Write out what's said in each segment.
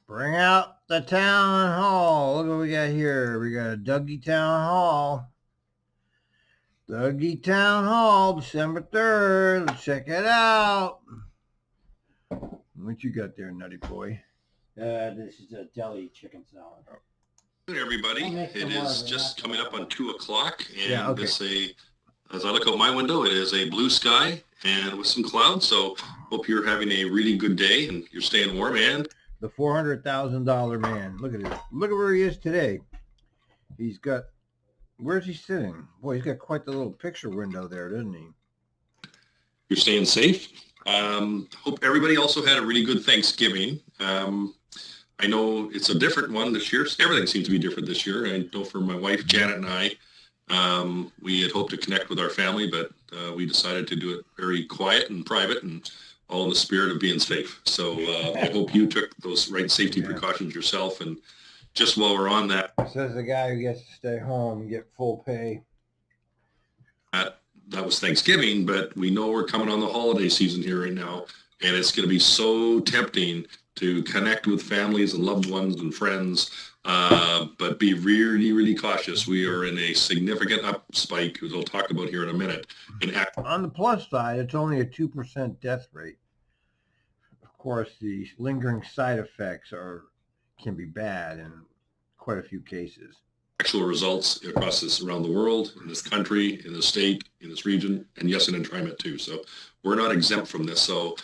Bring out the town hall. Look what we got here. We got a Dougy Town Hall. Dougy Town Hall, December 3rd. Let's check it out. What you got there, nutty boy? This is a deli chicken salad. Good, everybody. It is just coming up on 2 o'clock, and Yeah, okay. as I look out my window, it is a blue sky and with some clouds. So hope you're having a really good day and you're staying warm. And The $400,000 man. Look at it. Look at where he is today. He's got. Where's he sitting? Boy, he's got quite the little picture window there, doesn't he? you're staying safe. Hope everybody also had a really good Thanksgiving. I know it's a different one this year. Everything seems to be different this year. I know for my wife, Janet, and I, we had hoped to connect with our family, but we decided to do it very quiet and private and all in the spirit of being safe. So I hope you took those right safety precautions yourself. And just while we're on that, Says the guy who gets to stay home and get full pay. that was Thanksgiving, but we know we're coming on the holiday season here right now, and it's going to be so tempting to connect with families and loved ones and friends, but be really, really cautious. We are in a significant up spike, as we'll talk about here in a minute. On the plus side, it's only a 2% death rate. Of course, the lingering side effects can be bad in quite a few cases. Actual results across around the world, in this country, in the state, in this region, and yes, and in TriMet too. So we're not exempt from this. So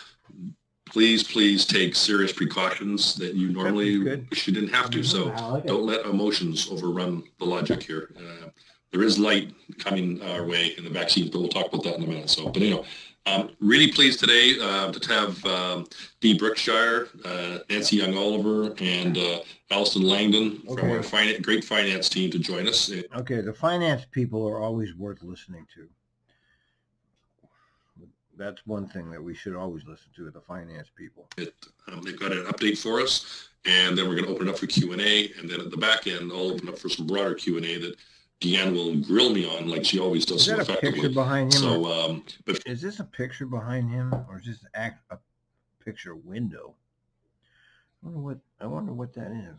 please take serious precautions that you normally wish you didn't have to. So don't let emotions overrun the logic here. There is light coming our way in the vaccines, but we'll talk about that in a minute. So, but really pleased today to have Dee Brookshire, Nancy Young-Oliver, and Allison Langdon from our great finance team to join us. Okay, the finance people are always worth listening to. That's one thing that we should always listen to, the finance people. They've got an update for us, and then we're going to open it up for Q&A, and then at the back end, I'll open up for some broader Q&A that Deanne will grill me on like she always does. Is that a picture behind him? So, but is this a picture behind him, or is this a picture window? I wonder what that is.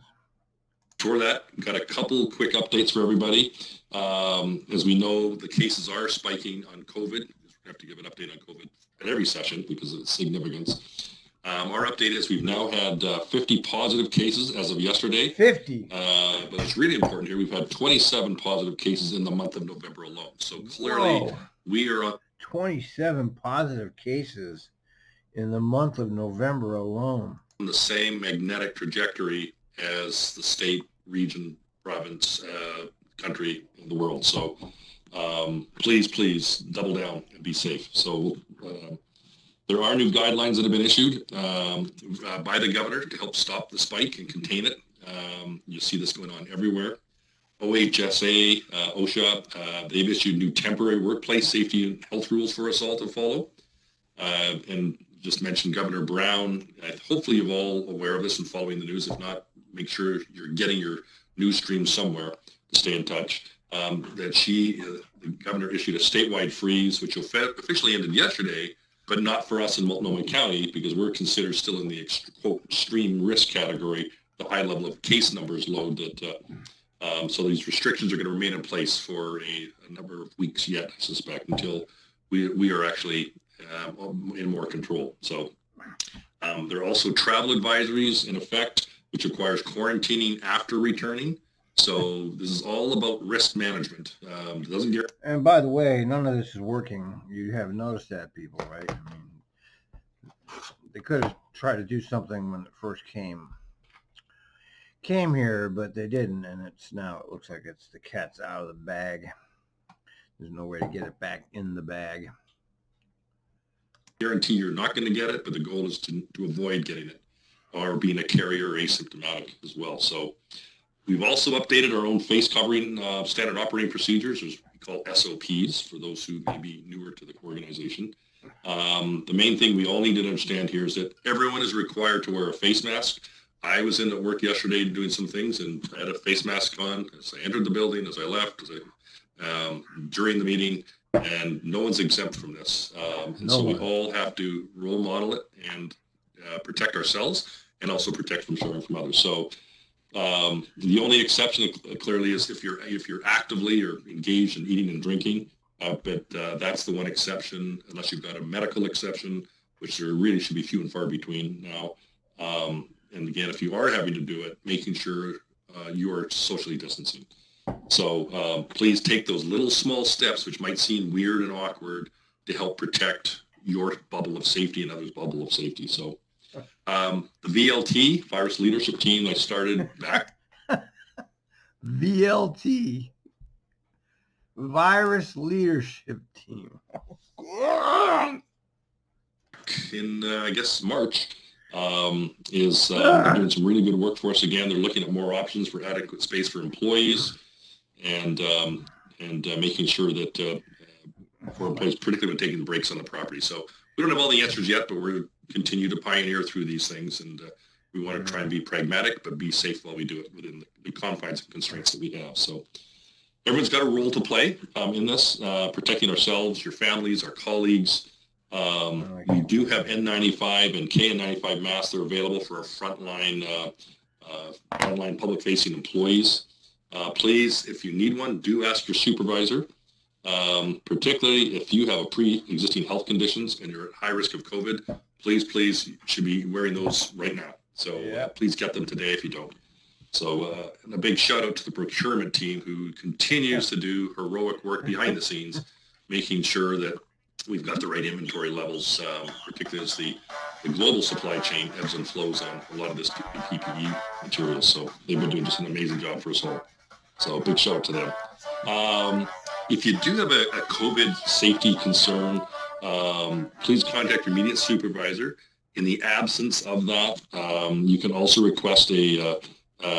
For that, got a couple quick updates for everybody. As we know, the cases are spiking on COVID. We have to give an update on COVID at every session because of its significance. Our update is we've now had 50 positive cases as of yesterday. 50? But it's really important here. We've had 27 positive cases in the month of November alone. So clearly we are on 27 positive cases in the month of November alone. On the same magnetic trajectory as the state, region, province, country, and the world. So please double down and be safe. So there are new guidelines that have been issued by the governor to help stop the spike and contain it. You see this going on everywhere. OHSA, OSHA, they've issued new temporary workplace safety and health rules for us all to follow. And just mentioned Governor Brown. Hopefully you're all aware of this and following the news. If not, make sure you're getting your news stream somewhere to stay in touch. The governor issued a statewide freeze, which officially ended yesterday, but not for us in Multnomah County because we're considered still in the quote, extreme risk category, the high level of case numbers load that, so these restrictions are going to remain in place for a number of weeks yet, I suspect, until we are actually in more control. So there are also travel advisories in effect, which requires quarantining after returning. So this is all about risk management. It doesn't get. And by the way, none of this is working. You have noticed that, people, right? I mean, they could have tried to do something when it first came here, but they didn't, and it looks like it's the cat's out of the bag. There's no way to get it back in the bag. Guarantee you're not going to get it, but the goal is to avoid getting it or being a carrier or asymptomatic as well. So we've also updated our own face covering standard operating procedures, which we call SOPs for those who may be newer to the organization. The main thing we all need to understand here is that everyone is required to wear a face mask. I was in at work yesterday doing some things and I had a face mask on as I entered the building, as I left, during the meeting, and no one's exempt from this. So we all have to role model it and protect ourselves and also protect from sharing from others. So the only exception clearly is if you're actively or engaged in eating and drinking, but that's the one exception, unless you've got a medical exception, which there really should be few and far between now. And again, if you are having to do it, making sure you are socially distancing. So please take those little small steps, which might seem weird and awkward, to help protect your bubble of safety and others' bubble of safety. So the VLT, Virus Leadership Team, I started back. VLT, Virus Leadership Team. In, I guess, March, is they're doing some really good work for us again. They're looking at more options for adequate space for employees and making sure that for employees, particularly when taking breaks on the property. So we don't have all the answers yet, but we're continue to pioneer through these things, and we want to try and be pragmatic, but be safe while we do it within the confines and constraints that we have. So everyone's got a role to play in this, protecting ourselves, your families, our colleagues. We do have N95 and KN95 masks that are available for our frontline public-facing employees. Please, if you need one, do ask your supervisor. Particularly if you have a pre-existing health conditions and you're at high risk of COVID, please, you should be wearing those right now. So please get them today if you don't. So and a big shout out to the procurement team who continues to do heroic work behind the scenes, making sure that we've got the right inventory levels, particularly as the global supply chain ebbs and flows on a lot of this PPE materials. So they've been doing just an amazing job for us all. So big shout out to them. If you do have a COVID safety concern, please contact your immediate supervisor. In the absence of that, you can also request a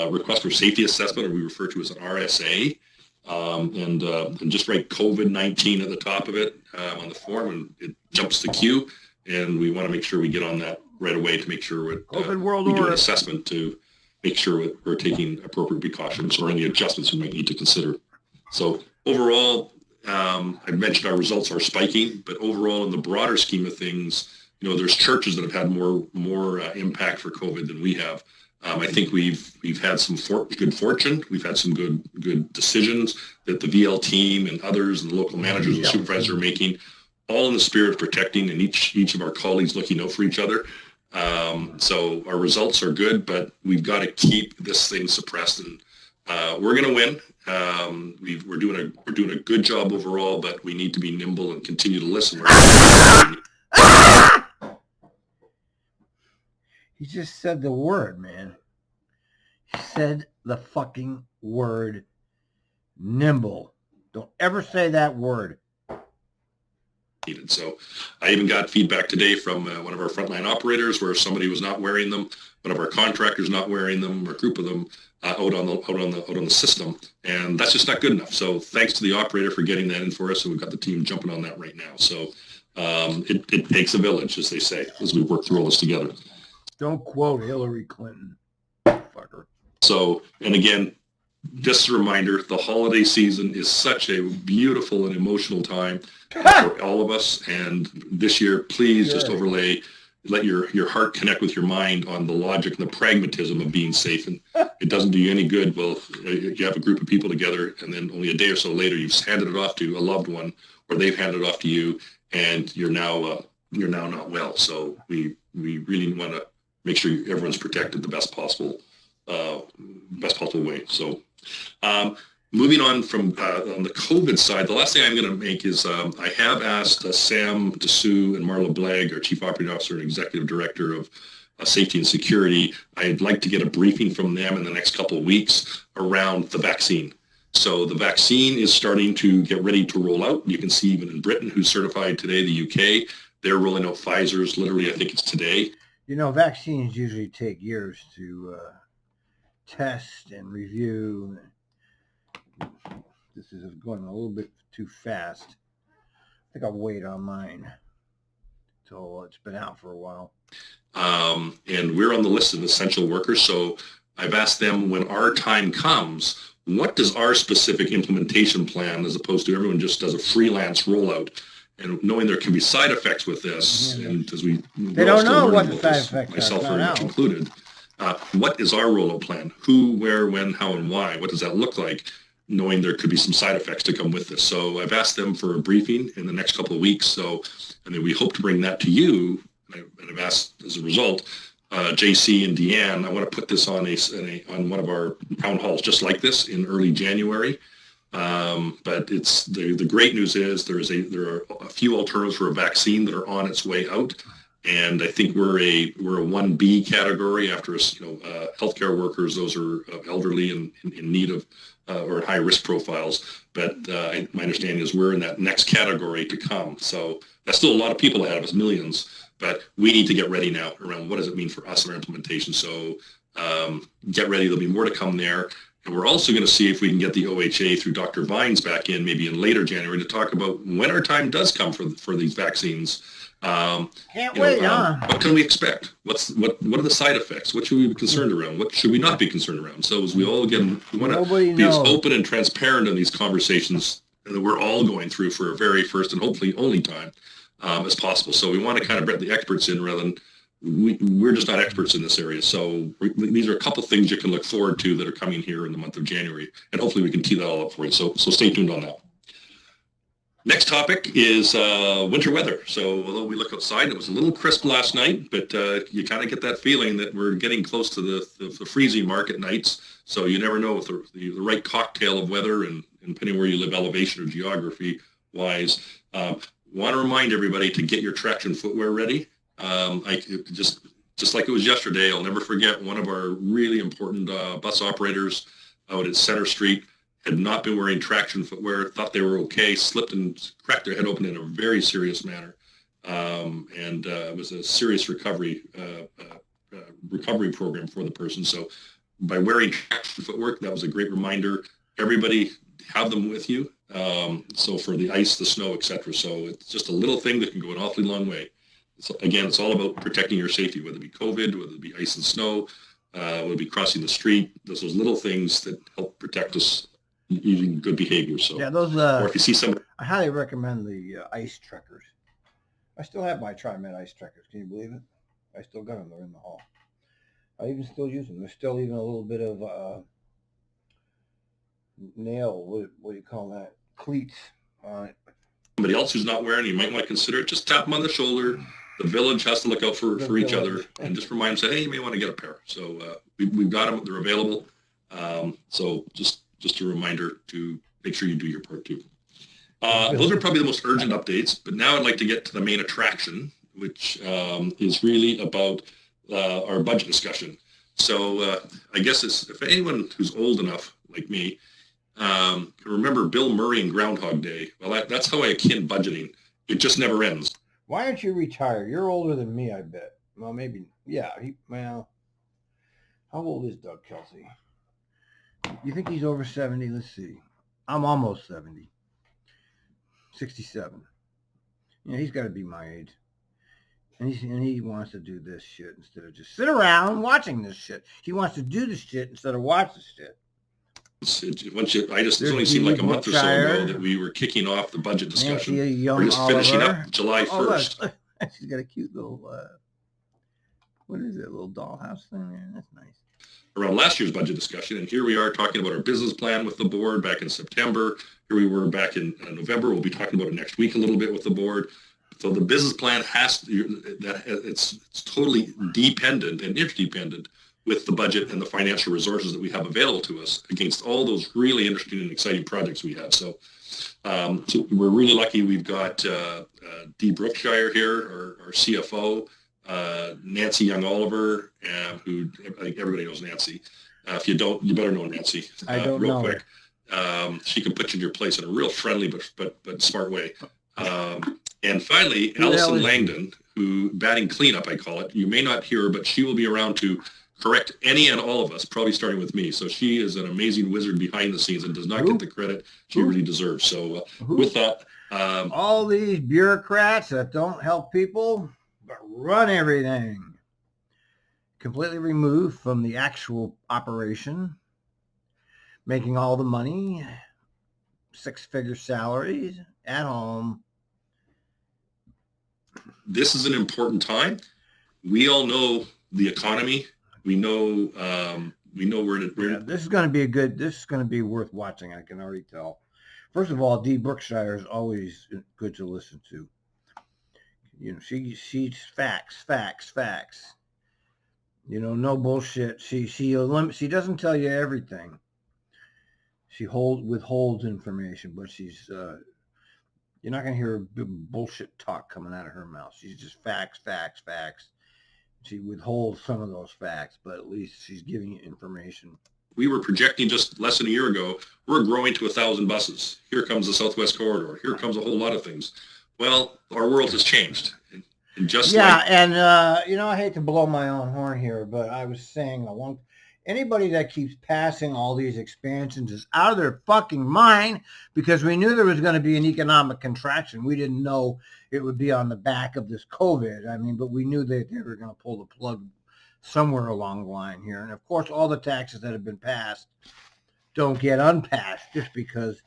request for safety assessment, or we refer to as an RSA, and just write COVID-19 at the top of it on the form, and it jumps the queue. And we want to make sure we get on that right away to make sure we do an assessment to make sure we're taking appropriate precautions or any adjustments we might need to consider. So overall, I mentioned our results are spiking, but overall in the broader scheme of things, there's churches that have had more impact for COVID than we have. I think we've had some good fortune. We've had some good decisions that the VL team and others and the local managers and supervisors are making, all in the spirit of protecting and each of our colleagues looking out for each other. So our results are good, but we've got to keep this thing suppressed, and we're going to win. We're doing a good job overall, but we need to be nimble and continue to listen. He just said the word, man. He said the fucking word, nimble. Don't ever say that word. So I even got feedback today from one of our frontline operators where somebody was not wearing them, one of our contractors not wearing them, or a group of them out on the system, and that's just not good enough. So thanks to the operator for getting that in for us, and we've got the team jumping on that right now. So it takes a village, as they say, as we work through all this together. Don't quote Hillary Clinton, fucker. So, and again, just a reminder, the holiday season is such a beautiful and emotional time for all of us. And this year, please just let your heart connect with your mind on the logic and the pragmatism of being safe. And it doesn't do you any good. Well, you have a group of people together, and then only a day or so later, you've handed it off to a loved one, or they've handed it off to you, and you're now not well. So we really want to make sure everyone's protected the best possible way. So moving on from on the COVID side, the last thing I'm going to make is I have asked Sam Dessous and Marla Blagg, our Chief Operating Officer and Executive Director of Safety and Security, I'd like to get a briefing from them in the next couple of weeks around the vaccine. So the vaccine is starting to get ready to roll out. You can see even in Britain, who's certified today, the UK, they're rolling out Pfizer's literally, I think it's today. Vaccines usually take years to test and review. This is going a little bit too fast. I think I'll wait on mine till it's been out for a while. And we're on the list of essential workers. So I've asked them, when our time comes, what does our specific implementation plan, as opposed to everyone just does a freelance rollout? And knowing there can be side effects with this, and as they don't know what the side effects are, myself very much included, What is our rollout plan? Who, where, when, how, and why? What does that look like? Knowing there could be some side effects to come with this. So I've asked them for a briefing in the next couple of weeks. So, and then we hope to bring that to you. And I've asked as a result, JC and Deanne, I want to put this on on one of our town halls just like this in early January. But it's the great news is there are a few alternatives for a vaccine that are on its way out. And I think we're a 1B category after healthcare workers. Those are elderly and in need of or high risk profiles. But my understanding is we're in that next category to come. So that's still a lot of people ahead of us, millions. But we need to get ready now around what does it mean for us and our implementation. So get ready. There'll be more to come there. And we're also going to see if we can get the OHA through Dr. Vines back in maybe in later January to talk about when our time does come for these vaccines. Can't wait, huh? What can we expect? What are the side effects? What should we be concerned around? What should we not be concerned around? So as we all we want to be as open and transparent in these conversations that we're all going through for a very first and hopefully only time as possible. So we want to kind of bring the experts in rather than we're just not experts in this area. So these are a couple things you can look forward to that are coming here in the month of January, and hopefully we can tee that all up for you. So stay tuned on that. Next topic is winter weather. So although we look outside, it was a little crisp last night, but you kind of get that feeling that we're getting close to the freezing mark at nights. So you never know with the right cocktail of weather and depending where you live, elevation or geography wise. Want to remind everybody to get your traction footwear ready. Just like it was yesterday, I'll never forget one of our really important bus operators out at Center Street had not been wearing traction footwear, thought they were okay, slipped and cracked their head open in a very serious manner. And it was a serious recovery program for the person. So by wearing traction footwear, that was a great reminder. Everybody have them with you. So for the ice, the snow, etc. So it's just a little thing that can go an awfully long way. So again, it's all about protecting your safety, whether it be COVID, whether it be ice and snow, whether it be crossing the street. Those little things that help protect us using good behavior. So yeah, those. Or if you see some, I highly recommend the ice trekkers. I still have my TriMet ice trekkers. Can you believe it? I still got them. They're in the hall. I even still use them. There's still even a little bit of nail. What do you call that? Cleats on it. Somebody else who's not wearing, you might want to consider it. Just tap them on the shoulder. The village has to look out for each other and just remind them, say, hey, you may want to get a pair. So we've got them. They're available. So just a reminder to make sure you do your part too. Those are probably the most urgent updates. But now I'd like to get to the main attraction, which is really about our budget discussion. So I guess if anyone who's old enough like me can remember Bill Murray and Groundhog Day, well, that's how I akin budgeting. It just never ends. Why aren't you retired? You're older than me, I bet. Well, maybe. Yeah. How old is Doug Kelsey? You think he's over 70? Let's see. I'm almost 70. 67. Yeah, he's got to be my age. And he wants to do this shit instead of just sit around watching this shit. He wants to do this shit instead of watch this shit. It only seemed like a month or so ago that we were kicking off the budget discussion. We're just finishing up July 1st. She's got a cute little, what is it, a little dollhouse thing there? That's nice. Around last year's budget discussion, and here we are talking about our business plan with the board back in September. Here we were back in November. We'll be talking about it next week a little bit with the board. So the business plan it's totally dependent and interdependent with the budget and the financial resources that we have available to us against all those really interesting and exciting projects we have. So we're really lucky. We've got Dee Brookshire here, our CFO, Nancy Young-Oliver, who I think everybody knows Nancy. If you don't, you better know Nancy. I don't real know quick. She can put you in your place in a real friendly but smart way. And finally, Allison Langdon, who batting cleanup, I call it. You may not hear her, but she will be around to correct any and all of us, probably starting with me. So she is an amazing wizard behind the scenes and does not get the credit she really deserves. So with that, all these bureaucrats that don't help people but run everything, completely removed from the actual operation, making all the money, six-figure salaries at home. This is an important time. We all know the economy We know This is going to be worth watching. I can already tell. First of all, Dee Brookshire is always good to listen to. She's facts. No bullshit. She doesn't tell you everything. She withholds information, but you're not going to hear bullshit talk coming out of her mouth. She's just facts. She withholds some of those facts, but at least she's giving you information. We were projecting just less than a year ago, we're growing to 1,000 buses. Here comes the Southwest Corridor. Here comes a whole lot of things. Well, our world has changed. I hate to blow my own horn here, but I was saying anybody that keeps passing all these expansions is out of their fucking mind, because we knew there was going to be an economic contraction. We didn't know it would be on the back of this COVID. But we knew that they were going to pull the plug somewhere along the line here. And of course, all the taxes that have been passed don't get unpassed just because,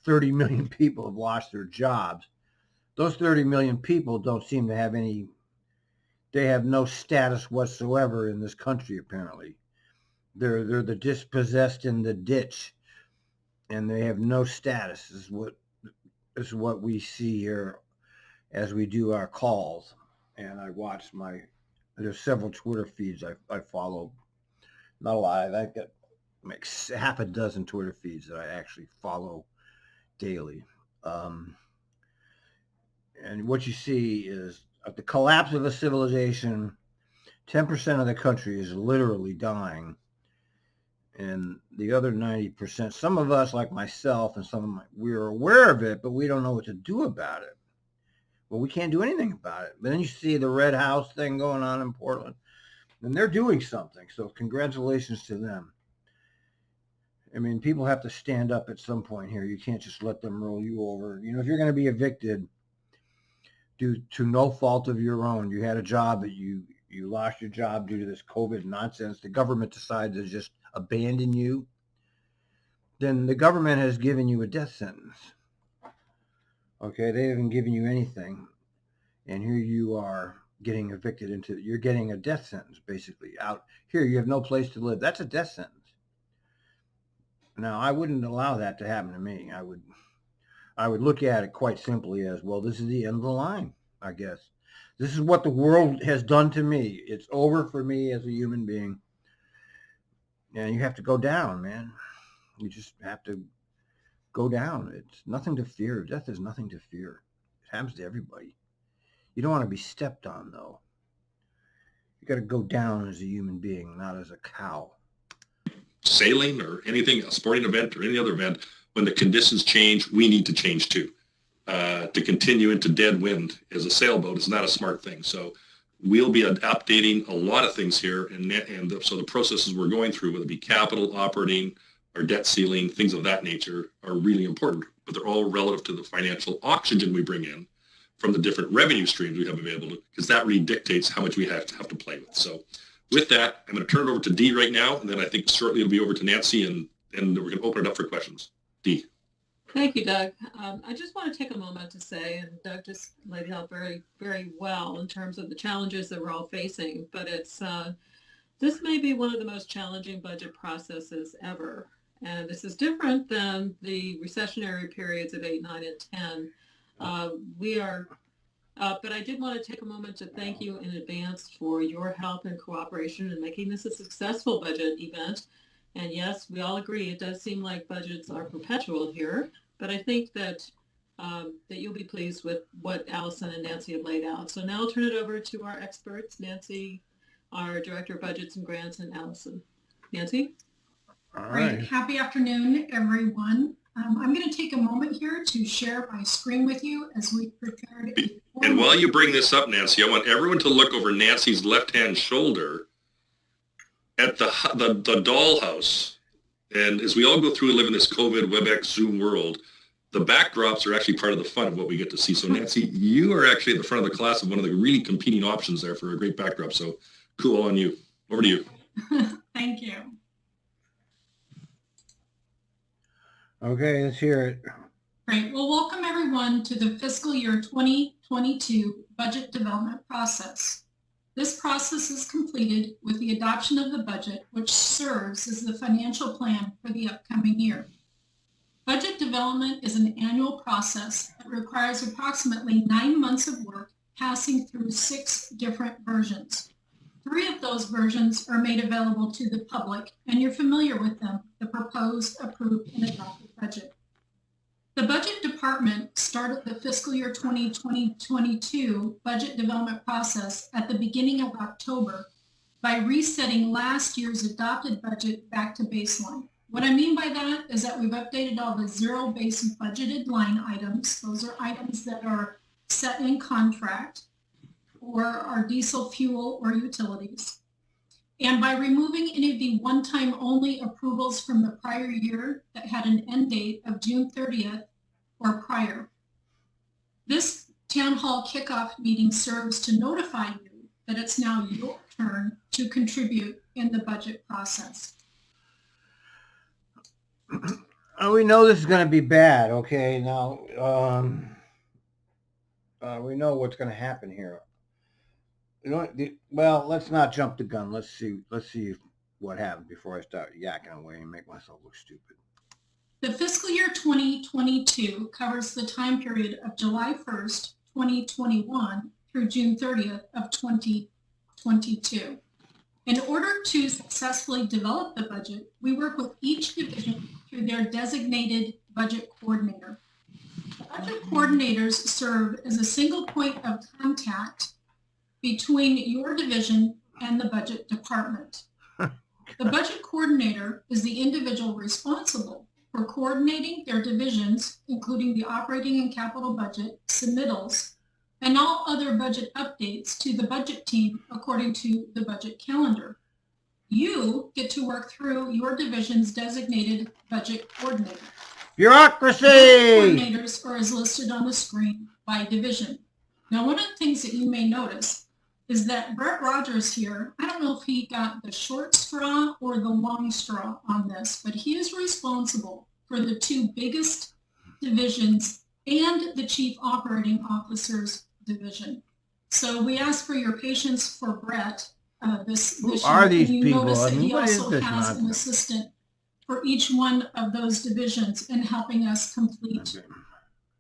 30 million people have lost their jobs. Those 30 million people don't seem to have they have no status whatsoever in this country, apparently. They're the dispossessed in the ditch, and they have no status. This is what we see here as we do our calls. And I watch there's several Twitter feeds I follow. Not a lot. I've got like half a dozen Twitter feeds that I actually follow daily. And what you see is at the collapse of a civilization, 10% of the country is literally dying. And the other 90%, some of us like myself and we're aware of it, but we don't know what to do about it. Well, we can't do anything about it. But then you see the Red House thing going on in Portland, and they're doing something. So congratulations to them. People have to stand up at some point here. You can't just let them roll you over. If you're going to be evicted due to no fault of your own, you had a job that you lost your job due to this COVID nonsense, the government decides to just abandon you, then the government has given you a death sentence. Okay, they haven't given you anything, and here you are getting evicted you're getting a death sentence, basically. Out here, you have no place to live. That's a death sentence. Now, I wouldn't allow that to happen to me. I would look at it quite simply as, well, this is the end of the line, I guess. This is what the world has done to me. It's over for me as a human being. And you have to go down, man. You just have to go down. It's nothing to fear. Death is nothing to fear. It happens to everybody. You don't want to be stepped on, though. You got to go down as a human being, not as a cow. Sailing or anything, a sporting event or any other event, when the conditions change, we need to change too. To continue into dead wind as a sailboat is not a smart thing. So we'll be updating a lot of things here. So the processes we're going through, whether it be capital, operating, or debt ceiling, things of that nature are really important, but they're all relative to the financial oxygen we bring in from the different revenue streams we have available, because that really dictates how much we have to play with. So with that, I'm going to turn it over to Dee right now, and then I think shortly it'll be over to Nancy, and we're going to open it up for questions. Dee. Thank you, Doug. I just want to take a moment to say, and Doug just laid it out very, very well in terms of the challenges that we're all facing, but this may be one of the most challenging budget processes ever. And this is different than the recessionary periods of 8, 9, and 10. But I did want to take a moment to thank you in advance for your help and cooperation in making this a successful budget event. And yes, we all agree, it does seem like budgets are perpetual here, but I think that you'll be pleased with what Allison and Nancy have laid out. So now I'll turn it over to our experts, Nancy, our Director of Budgets and Grants, and Allison. Nancy? All right. Great. Happy afternoon, everyone. I'm going to take a moment here to share my screen with you as we prepared. And while you bring this up, Nancy, I want everyone to look over Nancy's left-hand shoulder at the dollhouse. And as we all go through and live in this COVID, WebEx, Zoom world, the backdrops are actually part of the fun of what we get to see. So Nancy, you are actually at the front of the class of one of the really competing options there for a great backdrop. So cool on you. Over to you. Thank you. Okay, let's hear it. Great. Well, welcome everyone to the fiscal year 2022 budget development process. This process is completed with the adoption of the budget, which serves as the financial plan for the upcoming year. Budget development is an annual process that requires approximately 9 months of work, passing through 6 different versions. 3 of those versions are made available to the public, and you're familiar with them, the proposed, approved, and adopted budget. The budget department started the fiscal year 2022 budget development process at the beginning of October by resetting last year's adopted budget back to baseline. What I mean by that is that we've updated all the zero-based budgeted line items. Those are items that are set in contract or are diesel fuel or utilities. And by removing any of the one-time only approvals from the prior year that had an end date of June 30th or prior. This town hall kickoff meeting serves to notify you that it's now your turn to contribute in the budget process. We know this is going to be bad, okay? Now, we know what's going to happen here. Well, let's not jump the gun. Let's see what happens before I start yakking away and make myself look stupid. The fiscal year 2022 covers the time period of July 1st, 2021 through June 30th of 2022. In order to successfully develop the budget, we work with each division through their designated budget coordinator. The budget coordinators serve as a single point of contact between your division and the budget department. The budget coordinator is the individual responsible for coordinating their divisions, including the operating and capital budget, submittals, and all other budget updates to the budget team according to the budget calendar. You get to work through your division's designated budget coordinator. Bureaucracy! Budget coordinators are as listed on the screen by division. Now, one of the things that you may notice is that Brett Rogers here, I don't know if he got the short straw or the long straw on this, but he is responsible for the 2 biggest divisions and the Chief Operating Officer's division. So we ask for your patience for Brett this Who year. are these you people? notice that he what is also this has an nonsense? assistant for each one of those divisions in helping us complete Okay.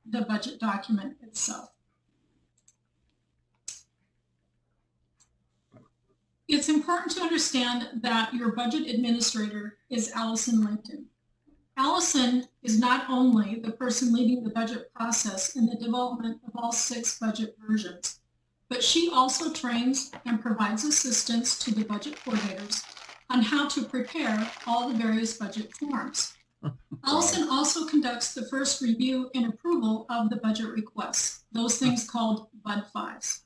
the budget document itself. It's important to understand that your budget administrator is Allison Lincoln. Allison is not only the person leading the budget process in the development of all 6 budget versions, but she also trains and provides assistance to the budget coordinators on how to prepare all the various budget forms. Allison also conducts the first review and approval of the budget requests, those things called BUD 5s.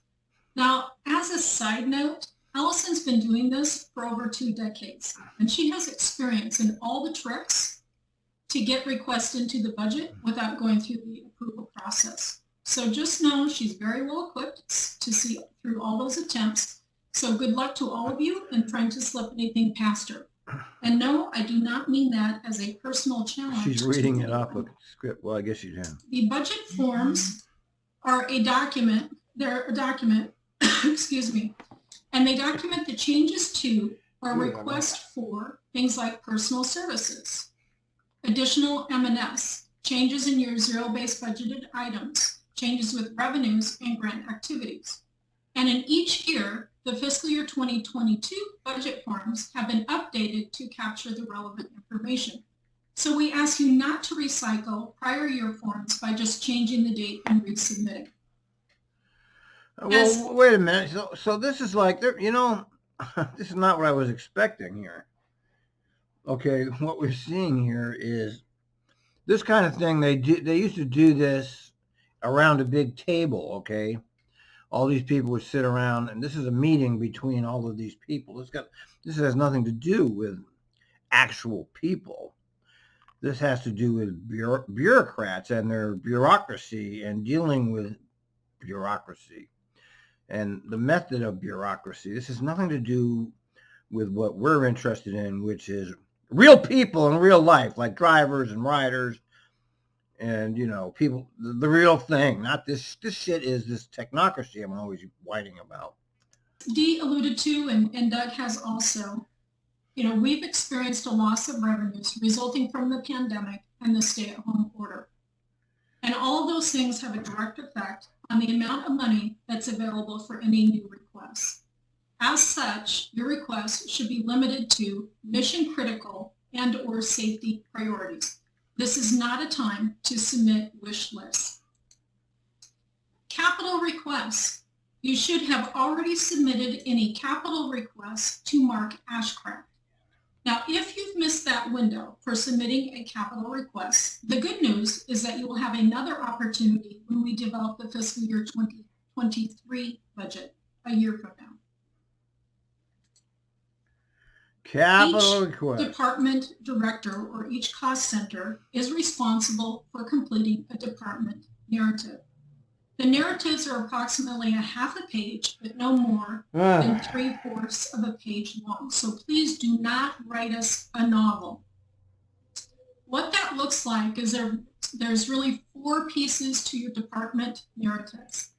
Now, as a side note, Allison's been doing this for over 2 decades, and she has experience in all the tricks to get requests into the budget without going through the approval process. So just know she's very well equipped to see through all those attempts. So good luck to all of you in trying to slip anything past her. And no, I do not mean that as a personal challenge. She's reading it off a script. Well, I guess you can. The budget forms are a document. They're a document, excuse me, and they document the changes to or request for things like personal services, additional M&S, changes in your zero-based budgeted items, changes with revenues and grant activities. And in each year, the fiscal year 2022 budget forms have been updated to capture the relevant information. So we ask you not to recycle prior year forms by just changing the date and resubmitting. Well, wait a minute. So this is like, this is not what I was expecting here. Okay, what we're seeing here is this kind of thing. They used to do this around a big table, okay? All these people would sit around, and this is a meeting between all of these people. This has nothing to do with actual people. This has to do with bureaucrats and their bureaucracy and dealing with bureaucracy and the method of bureaucracy. This has nothing to do with what we're interested in, which is real people in real life, like drivers and riders and, people, the real thing. Not this shit is this technocracy I'm always whining about. Dee alluded to, and Doug has also, we've experienced a loss of revenues resulting from the pandemic and the stay-at-home order. And all of those things have a direct effect on the amount of money that's available for any new requests. As such, your request should be limited to mission critical and or safety priorities. This is not a time to submit wish lists. Capital requests. You should have already submitted any capital requests to Mark Ashcraft. Now, if you've missed that window for submitting a capital request, the good news is that you will have another opportunity when we develop the fiscal year 2023 budget a year from now. Capital Each request. department director or each cost center is responsible for completing a department narrative. The narratives are approximately a half a page, but no more than 3/4 of a page long. So please do not write us a novel. What that looks like is there's really 4 pieces to your department narratives.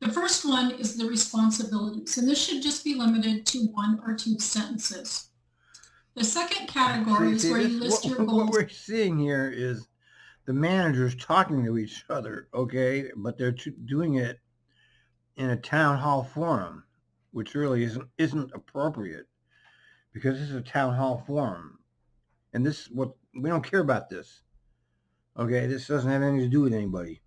The first one is the responsibilities, and this should just be limited to 1 or 2 sentences. The second category is where you list your goals. What we're seeing here is the managers talking to each other, okay, but they're doing it in a town hall forum, which really isn't appropriate, because this is a town hall forum, and this we don't care about this, okay? This doesn't have anything to do with anybody.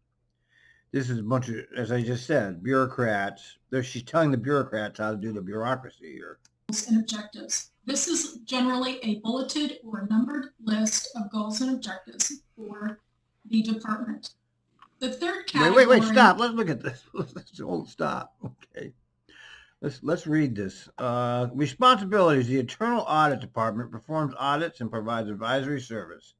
This is a bunch of, as I just said, bureaucrats. She's telling the bureaucrats how to do the bureaucracy here. And objectives. This is generally a bulleted or numbered list of goals and objectives for the department. The third category. Wait, stop. Let's look at this. Stop. Okay. Let's read this. Responsibilities. The Internal Audit Department performs audits and provides advisory service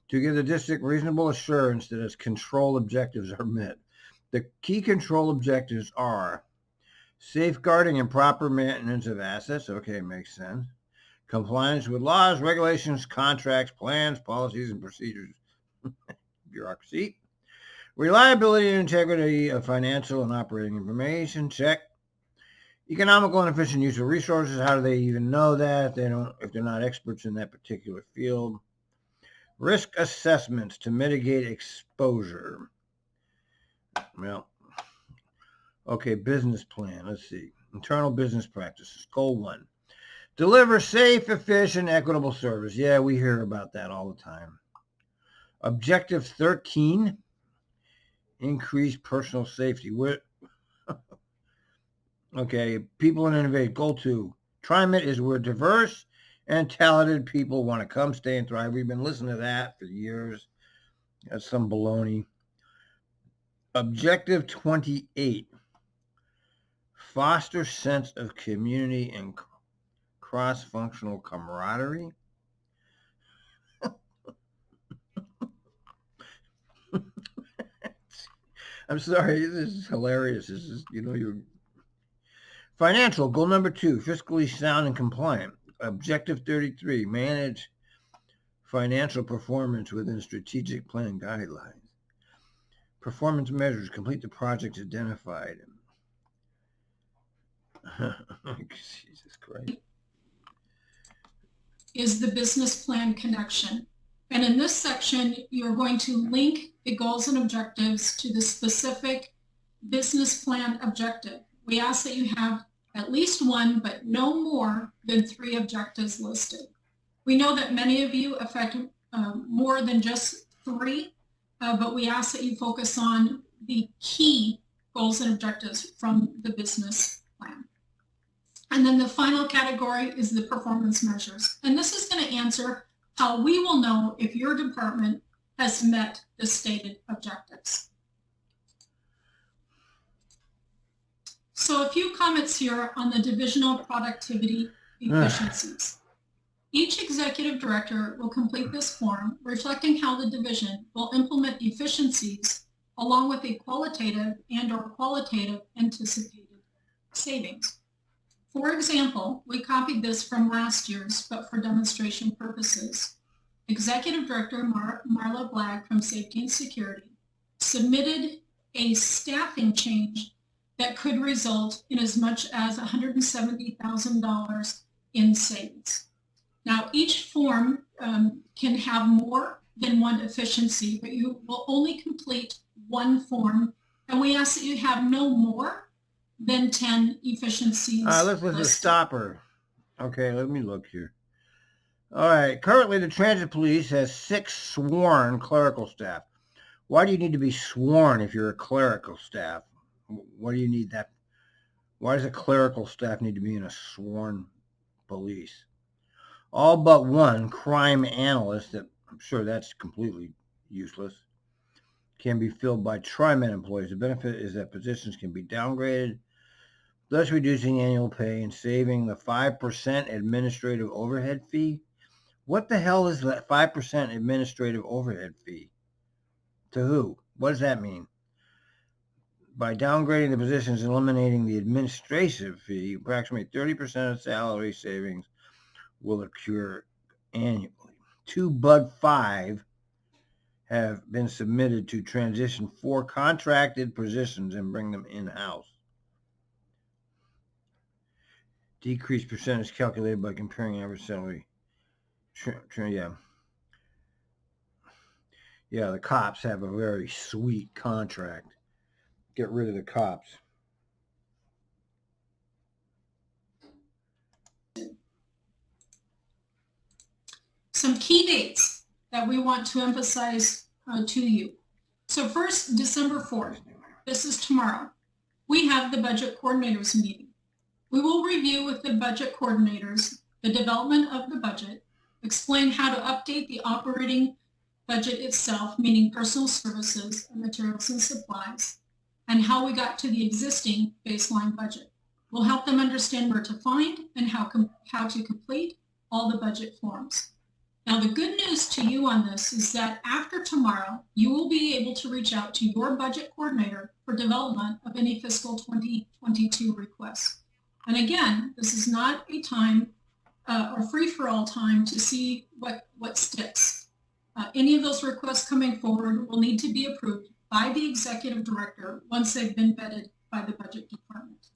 to give the district reasonable assurance that its control objectives are met. The key control objectives are safeguarding and proper maintenance of assets. Okay, makes sense. Compliance with laws, regulations, contracts, plans, policies, and procedures. Bureaucracy. Reliability and integrity of financial and operating information. Check. Economical and efficient use of resources. How do they even know that if they're not experts in that particular field? Risk assessments to mitigate exposure. Well, okay, business plan. Let's see. Internal business practices. Goal 1. Deliver safe, efficient, equitable service. Yeah, we hear about that all the time. Objective 13. Increase personal safety. Okay, people and innovate. Goal 2. TriMet is where diverse and talented people want to come, stay, and thrive. We've been listening to that for years. That's some baloney. Objective 28. Foster sense of community and cross-functional camaraderie. I'm sorry, this is hilarious. This is, you're... Financial, goal number 2, fiscally sound and compliant. Objective 33, manage financial performance within strategic plan guidelines. Performance measures, complete the projects identified. Jesus Christ. Is the business plan connection. And in this section, you're going to link the goals and objectives to the specific business plan objective. We ask that you have at least 1, but no more than 3 objectives listed. We know that many of you affect more than just 3, but we ask that you focus on the key goals and objectives from the business plan. And then the final category is the performance measures. And this is going to answer how we will know if your department has met the stated objectives. So a few comments here on the divisional productivity efficiencies. Each executive director will complete this form reflecting how the division will implement efficiencies along with a qualitative and/or qualitative anticipated savings. For example, we copied this from last year's, but for demonstration purposes. Executive Director Marla Blagg from Safety and Security submitted a staffing change that could result in as much as $170,000 in savings. Now, each form can have more than one efficiency, but you will only complete one form, and we ask that you have no more than 10 efficiencies. Let's stop her. Okay, let me look here. All right, currently the Transit Police has 6 sworn clerical staff. Why do you need to be sworn if you're a clerical staff? What do you need that? Why does a clerical staff need to be in a sworn police? All but one crime analyst, that I'm sure that's completely useless, can be filled by TriMet employees. The benefit is that positions can be downgraded, thus reducing annual pay and saving the 5% administrative overhead fee. What the hell is that 5% administrative overhead fee? To who? What does that mean? By downgrading the positions and eliminating the administrative fee, approximately 30% of salary savings will occur annually. 2 Bud 5 have been submitted to transition 4 contracted positions and bring them in-house. Decreased percentage calculated by comparing average salary. Yeah, the cops have a very sweet contract. Get rid of the cops. Some key dates that we want to emphasize to you. So first, December 4th, this is tomorrow, we have the budget coordinators meeting. We will review with the budget coordinators the development of the budget, explain how to update the operating budget itself, meaning personal services and materials and supplies, and how we got to the existing baseline budget. We'll help them understand where to find and how to complete all the budget forms. Now, the good news to you on this is that after tomorrow, you will be able to reach out to your budget coordinator for development of any fiscal 2022 requests. And again, this is not a time or free-for-all time to see what sticks. Any of those requests coming forward will need to be approved by the executive director once they've been vetted by the budget department.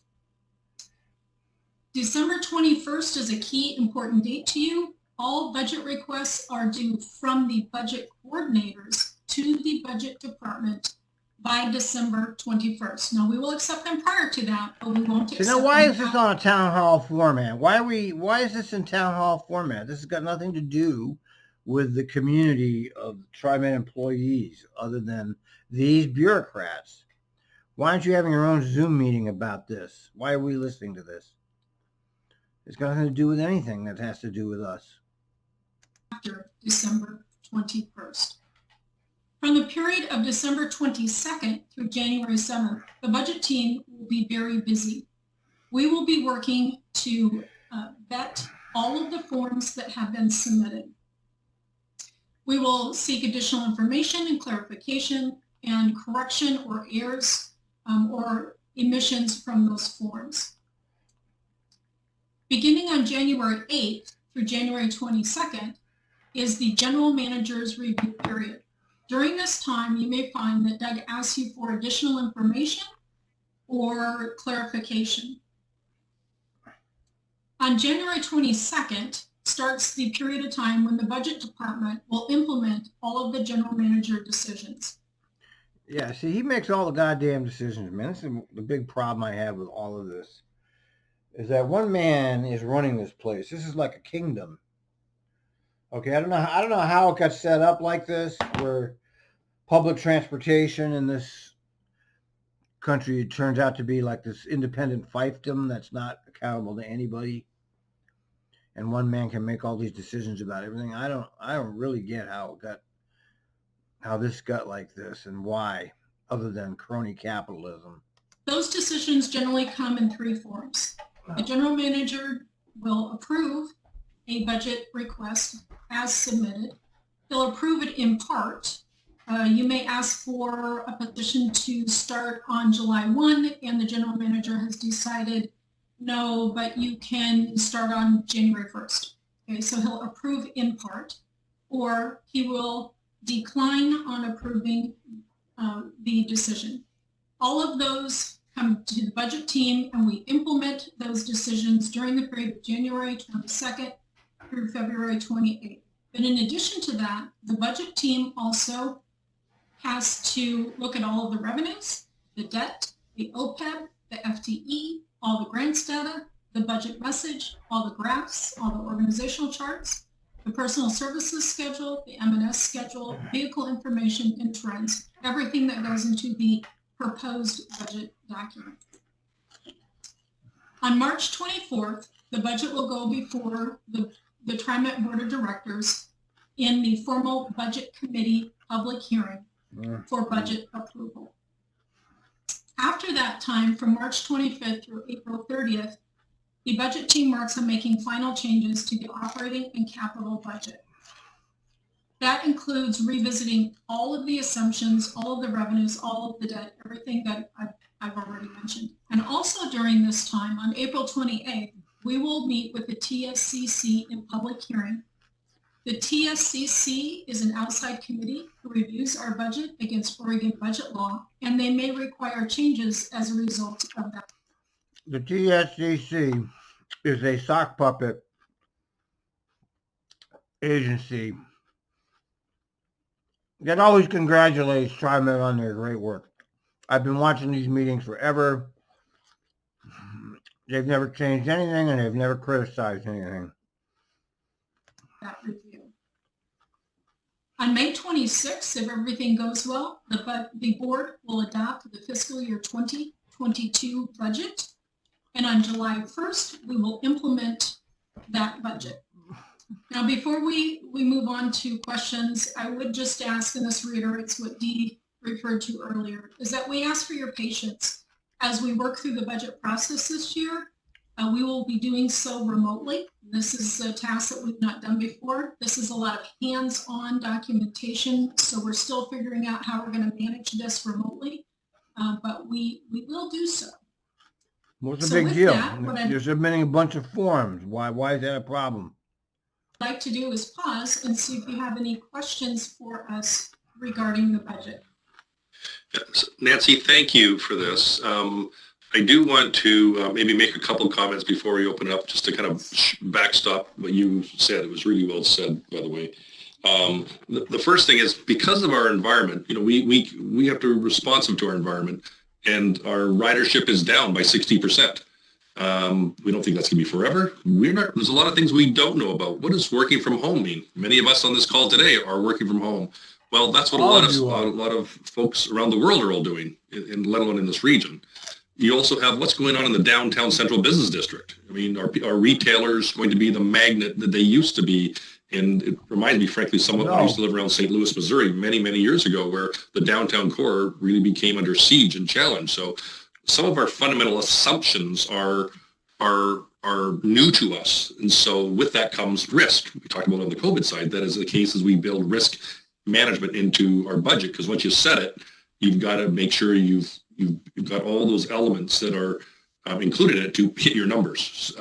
December 21st is a key important date to you. All budget requests are due from the budget coordinators to the budget department by December 21st. Now, we will accept them prior to that, but we won't accept them. Now, why is this on a town hall format? Why is this in town hall format? This has got nothing to do with the community of TriMet employees other than these bureaucrats. Why aren't you having your own Zoom meeting about this? Why are we listening to this? It's got nothing to do with anything that has to do with us. After December 21st. From the period of December 22nd through January 7th, the budget team will be very busy. We will be working to vet all of the forms that have been submitted. We will seek additional information and clarification and correction or errors or omissions from those forms. Beginning on January 8th through January 22nd is the general manager's review period. During this time, you may find that Doug asks you for additional information or clarification. On January 22nd starts the period of time when the budget department will implement all of the general manager decisions. Yeah, see, he makes all the goddamn decisions, man. This is the big problem I have with all of this, is that one man is running this place. This is like a kingdom. Okay, I don't know how it got set up like this, where public transportation in this country turns out to be like this independent fiefdom that's not accountable to anybody, and one man can make all these decisions about everything. I don't really get how this got like this and why, other than crony capitalism. Those decisions generally come in 3 forms. The general manager will approve a budget request as submitted. They'll approve it in part. You may ask for a petition to start on July 1, and the general manager has decided, no, but you can start on January 1st. Okay, so he'll approve in part, or he will decline on approving the decision. All of those come to the budget team and we implement those decisions during the period of January 22nd through February 28th. But in addition to that, the budget team also has to look at all of the revenues, the debt, the OPEB, the FTE, all the grants data, the budget message, all the graphs, all the organizational charts, the personal services schedule, the M&S schedule, vehicle information and trends, everything that goes into the proposed budget document. On March 24th, the budget will go before the TriMet Board of Directors in the formal budget committee public hearing for budget approval. After that time, from March 25th through April 30th, the budget team works on making final changes to the operating and capital budget. That includes revisiting all of the assumptions, all of the revenues, all of the debt, everything that I've already mentioned. And also during this time, on April 28th, we will meet with the TSCC in public hearing. The TSCC is an outside committee who reviews our budget against Oregon budget law, and they may require changes as a result of that. The TSCC is a sock puppet agency that always congratulates TriMet on their great work. I've been watching these meetings forever. They've never changed anything and they've never criticized anything. That review. On May 26th, if everything goes well, the board will adopt the fiscal year 2022 budget. And on July 1st, we will implement that budget. Now, before we move on to questions, I would just ask, and this reiterates what Dee referred to earlier, is that we ask for your patience as we work through the budget process this year. We will be doing so remotely. This is a task that we've not done before. This is a lot of hands-on documentation, so we're still figuring out how we're going to manage this remotely, but we will do so. What's the big deal? You're submitting a bunch of forms. Why is that a problem? What I'd like to do is pause and see if you have any questions for us regarding the budget. Nancy, thank you for this. I do want to maybe make a couple of comments before we open it up, just to kind of backstop what you said. It was really well said, by the way. The first thing is, because of our environment, we have to be responsive to our environment, and our ridership is down by 60%. We don't think that's going to be forever. There's a lot of things we don't know about. What does working from home mean? Many of us on this call today are working from home. Well, that's what a lot of folks around the world are all doing, and let alone in this region. You also have what's going on in the downtown central business district. I mean, are retailers going to be the magnet that they used to be? And it reminds me, frankly, somewhat, I used to live around St. Louis, Missouri, many, many years ago, where the downtown core really became under siege and challenged. So some of our fundamental assumptions are new to us. And so with that comes risk. We talked about on the COVID side. That is the case as we build risk management into our budget, because once you set it, you've got to make sure you've got all those elements that are included in it to hit your numbers,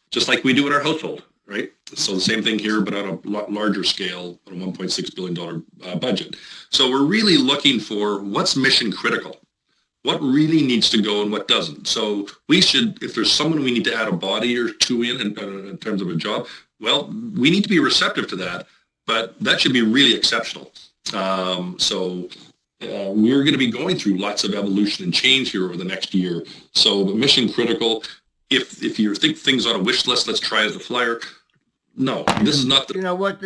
just like we do in our household, right? So the same thing here, but on a lot larger scale, on a $1.6 billion budget. So we're really looking for what's mission critical, what really needs to go and what doesn't. So we should, if there's someone we need to add a body or two in terms of a job, well, we need to be receptive to that, but that should be really exceptional. We're going to be going through lots of evolution and change here over the next year. So mission critical, if you think things on a wish list, let's try as a flyer. No, this is not the... You know what?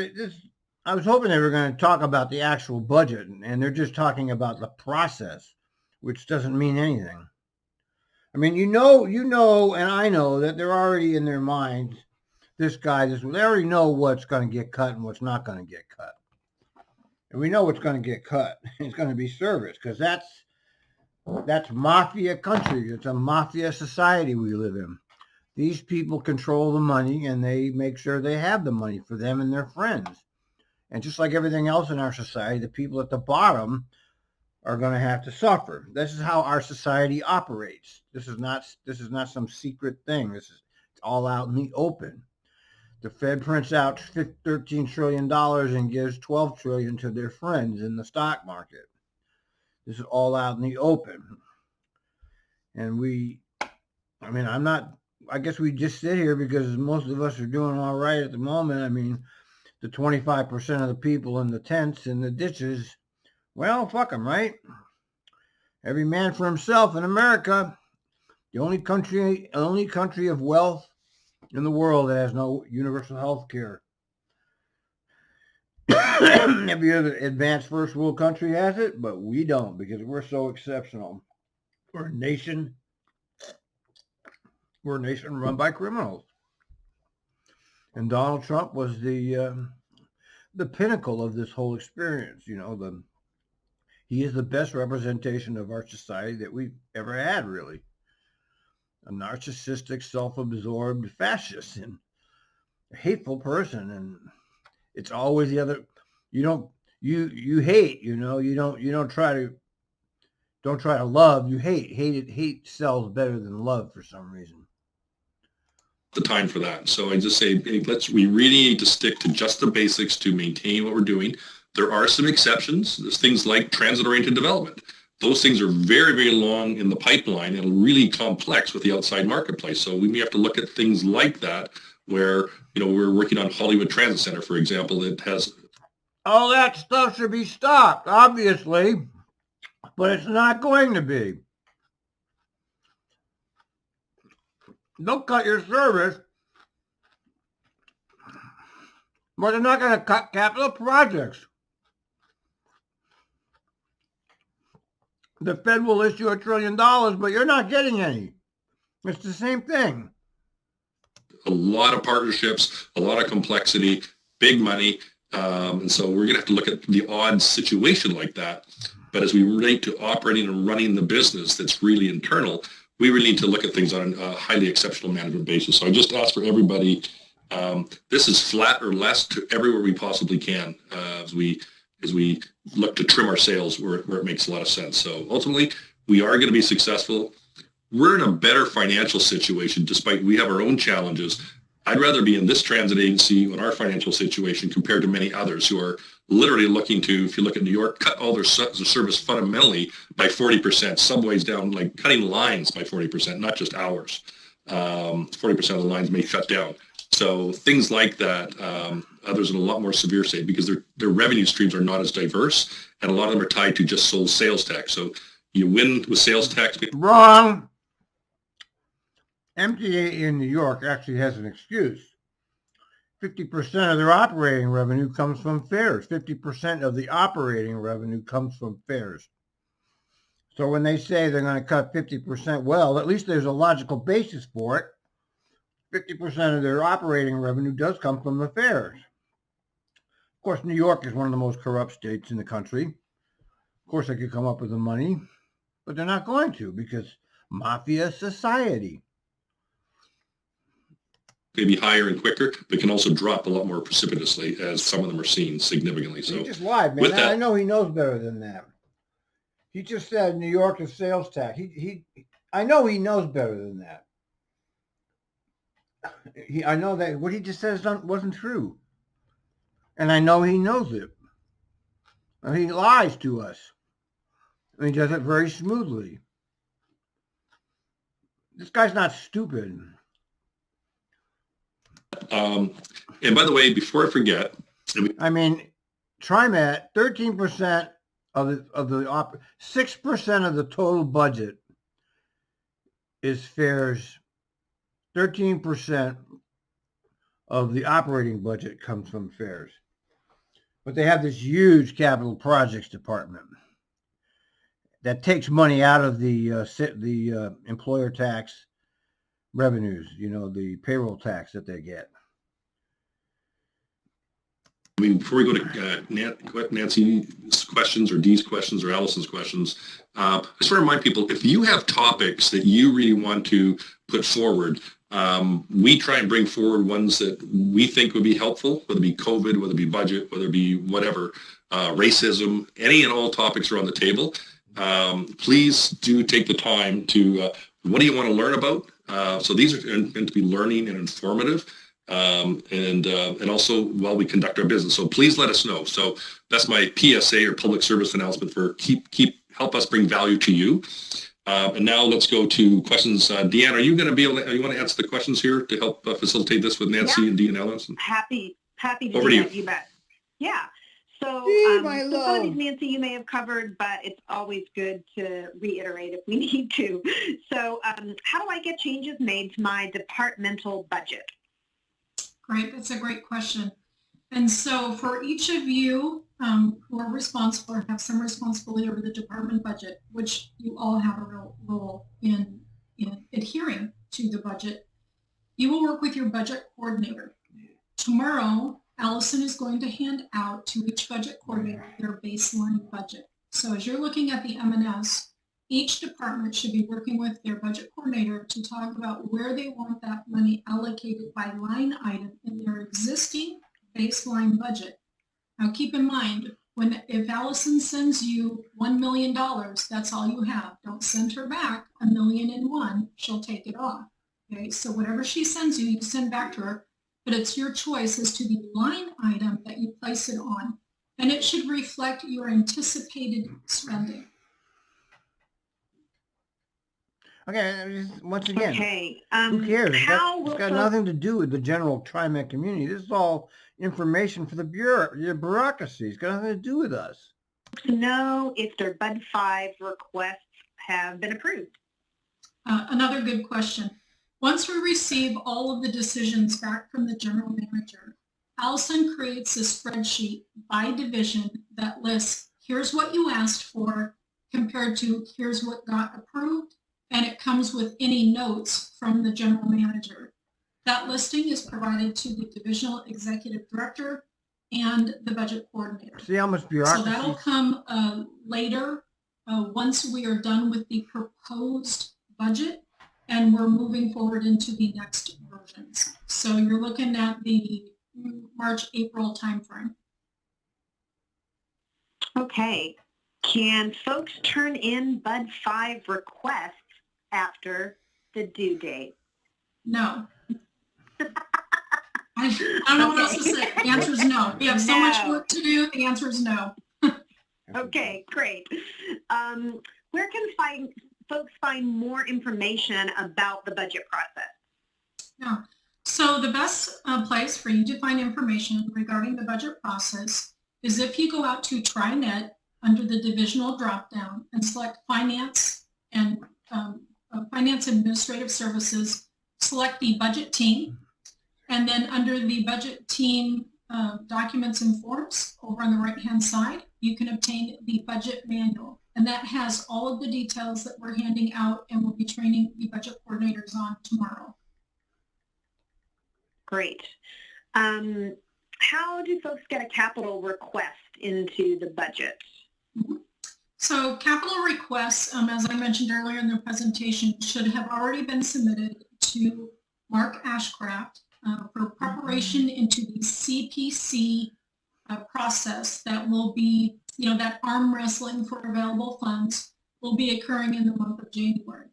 I was hoping they were going to talk about the actual budget, and they're just talking about the process, which doesn't mean anything. I mean, you know, and I know that they're already in their minds, they already know what's going to get cut and what's not going to get cut. And we know what's going to get cut. It's going to be service, because that's mafia country. It's a mafia society we live in. These people control the money, and they make sure they have the money for them and their friends. And just like everything else in our society, the people at the bottom are going to have to suffer. This is how our society operates. This is not some secret thing. It's all out in the open. The Fed prints out $13 trillion and gives $12 trillion to their friends in the stock market. This is all out in the open. And I guess we just sit here because most of us are doing all right at the moment. I mean, the 25% of the people in the tents and the ditches, well, fuck them, right? Every man for himself in America. The only country of wealth in the world that has no universal health care. Every other advanced first world country has it, but we don't because we're so exceptional. We're a nation run by criminals. And Donald Trump was the pinnacle of this whole experience. He is the best representation of our society that we've ever had, really. A narcissistic, self-absorbed fascist and a hateful person, and it's always the other. You hate. You don't try to love. You hate. Hate sells better than love for some reason. The time for that. So I just say, hey, we really need to stick to just the basics to maintain what we're doing. There are some exceptions. There's things like transit-oriented development. Those things are very, very long in the pipeline and really complex with the outside marketplace. So we may have to look at things like that where, we're working on Hollywood Transit Center, for example, that has... All that stuff should be stopped, obviously, but it's not going to be. Don't cut your service, but they're not going to cut capital projects. The Fed will issue $1 trillion, but you're not getting any. It's the same thing. A lot of partnerships, a lot of complexity, big money. And so we're going to have to look at the odd situation like that. But as we relate to operating and running the business that's really internal, we really need to look at things on a highly exceptional management basis. So I just ask for everybody, this is flat or less to everywhere we possibly can as we look to trim our sails where it makes a lot of sense. So ultimately, we are going to be successful. We're in a better financial situation despite we have our own challenges. I'd rather be in this transit agency in our financial situation compared to many others who are literally looking to, if you look at New York, cut all their service fundamentally by 40%, subways down, like cutting lines by 40%, not just hours. 40% of the lines may shut down. So things like that, others in a lot more severe state because their revenue streams are not as diverse, and a lot of them are tied to just sold sales tax. So you win with sales tax. Wrong. MTA in New York actually has an excuse. 50% of their operating revenue comes from fares. 50% of the operating revenue comes from fares. So when they say they're going to cut 50%, well, at least there's a logical basis for it. 50% of their operating revenue does come from the fares. Of course, New York is one of the most corrupt states in the country. Of course, they could come up with the money, but they're not going to because mafia society. Maybe higher and quicker, but can also drop a lot more precipitously, as some of them are seen significantly. So he just lied, man. I know he knows better than that. He just said New York is sales tax. I know he knows better than that. I know that what he just said wasn't true, and I know he knows it. He lies to us, and he does it very smoothly. This guy's not stupid. And by the way, before I forget, TriMet, 13% of the 6% of the total budget is fares. 13% of the operating budget comes from fares. But they have this huge capital projects department that takes money out of the employer tax revenues, the payroll tax that they get. Before we go to Nancy's questions or Dee's questions or Allison's questions, I just want to remind people, if you have topics that you really want to put forward, we try and bring forward ones that we think would be helpful, whether it be COVID, whether it be budget, whether it be whatever, racism, any and all topics are on the table. Please do take the time to, what do you want to learn about? So these are meant to be learning and informative. And also while we conduct our business. So please let us know. So that's my PSA or public service announcement for help us bring value to you. And now let's go to questions. Deanne, are you going to be able to, you want to answer the questions here to help facilitate this with Nancy and Dean Ellison? Happy to Over do to that, you bet. Yeah. So, my some love. of these, Nancy, you may have covered, but it's always good to reiterate if we need to. So how do I get changes made to my departmental budget? Great, that's a great question. And so for each of you who are responsible or have some responsibility over the department budget, which you all have a real role in adhering to the budget, you will work with your budget coordinator. Tomorrow, Allison is going to hand out to each budget coordinator their baseline budget. So as you're looking at the M&S, each department should be working with their budget coordinator to talk about where they want that money allocated by line item in their existing baseline budget. Now keep in mind, if Allison sends you $1 million, that's all you have. Don't send her back $1,000,001, she'll take it off. Okay, so whatever she sends you, you send back to her, but it's your choice as to the line item that you place it on. And it should reflect your anticipated spending. Okay, once again, Okay. who cares? How It's will got folks nothing to do with the general TriMet community. This is all information for the bureaucracy. It's got nothing to do with us. know if their Bud 5 requests have been approved? Another good question. Once we receive all of the decisions back from the general manager, Allison creates a spreadsheet by division that lists, here's what you asked for compared to here's what got approved, and it comes with any notes from the general manager. That listing is provided to the divisional executive director and the budget coordinator. See how much So bureaucracy? that'll come later once we are done with the proposed budget and we're moving forward into the next versions. So you're looking at the March, April timeframe. Okay. Can folks turn in Bud 5 requests after the due date? No. I don't know what else to say. The answer is no. We have so much No. work to do. The answer is no. Okay, great. Where can folks find more information about the budget process? Yeah. So the best place for you to find information regarding the budget process is if you go out to TriNet under the divisional dropdown and select Finance and Finance Administrative Services, select the budget team, and then under the budget team documents and forms over on the right-hand side, you can obtain the budget manual. And that has all of the details that we're handing out and we'll be training the budget coordinators on tomorrow. Great. How do folks get a capital request into the budget? So capital requests, as I mentioned earlier in the presentation, should have already been submitted to Mark Ashcraft for preparation into the CPC process that will be, that arm wrestling for available funds will be occurring in the month of January.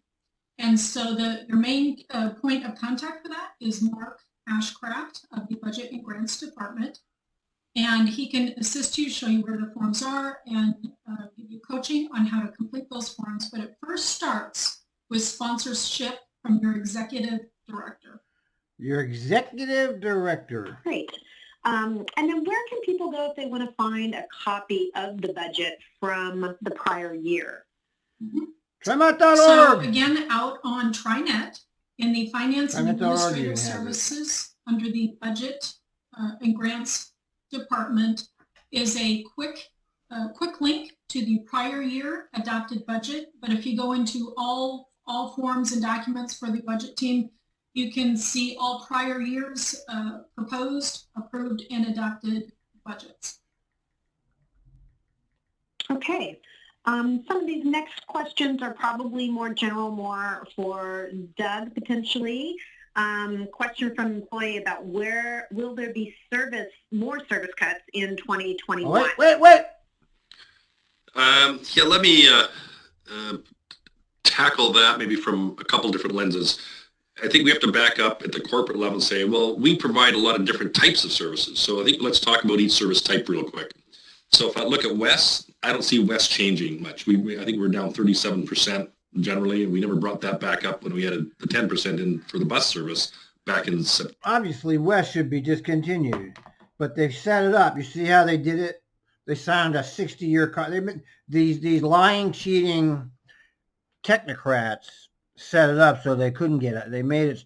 And so your main point of contact for that is Mark Ashcraft of the Budget and Grants Department. And he can assist you, show you where the forms are, and give you coaching on how to complete those forms. But it first starts with sponsorship from your executive director. Your executive director. Great. And then where can people go if they want to find a copy of the budget from the prior year? TriMet.org. So again, out on TriNet in the Finance and TriMet.org, you Administrative can have it. Services under the Budget and Grants Department is a quick link to the prior year adopted budget. But if you go into all forms and documents for the budget team, you can see all prior years proposed, approved, and adopted budgets. Okay. Some of these next questions are probably more general, more for Doug potentially. Question from employee about where will there be more service cuts in 2021? Wait. Yeah, let me tackle that maybe from a couple different lenses. I think we have to back up at the corporate level and say, well, we provide a lot of different types of services. So I think let's talk about each service type real quick. So if I look at West, I don't see West changing much. I think we're down 37% generally, and we never brought that back up when we had the 10% in for the bus service back in September. Obviously, West should be discontinued, but they've set it up. You see how they did it? They signed a 60-year these lying, cheating technocrats set it up so they couldn't get it. They made it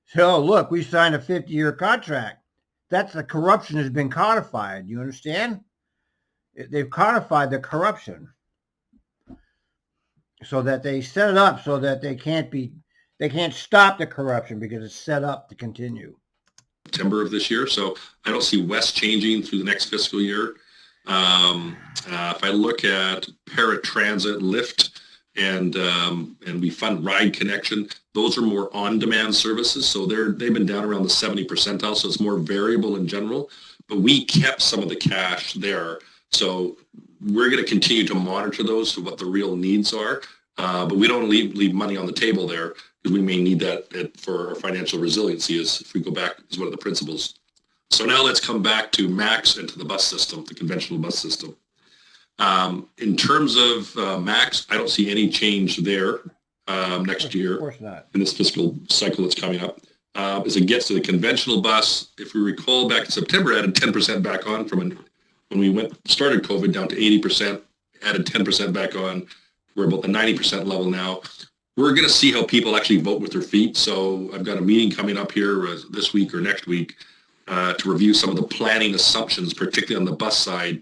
so, look, we signed a 50-year contract. That's the corruption has been codified. You understand? They've codified the corruption so that they set it up so that they can't stop the corruption because it's set up to continue. September of this year, so I don't see West changing through the next fiscal year. If I look at paratransit, Lyft, and we fund Ride Connection, those are more on-demand services, so they've been down around the 70 percentile, so it's more variable in general. But we kept some of the cash there, so we're going to continue to monitor those to what the real needs are. But we don't leave money on the table there because we may need that for our financial resiliency. As if we go back, is one of the principles. So now let's come back to MAX and to the bus system, the conventional bus system. In terms of MAX, I don't see any change there next year. Of course not. In this fiscal cycle that's coming up. As it gets to the conventional bus, if we recall back in September, added 10% back on when we started COVID down to 80%, added 10% back on. We're about the 90% level now. We're going to see how people actually vote with their feet. So I've got a meeting coming up here this week or next week to review some of the planning assumptions, particularly on the bus side,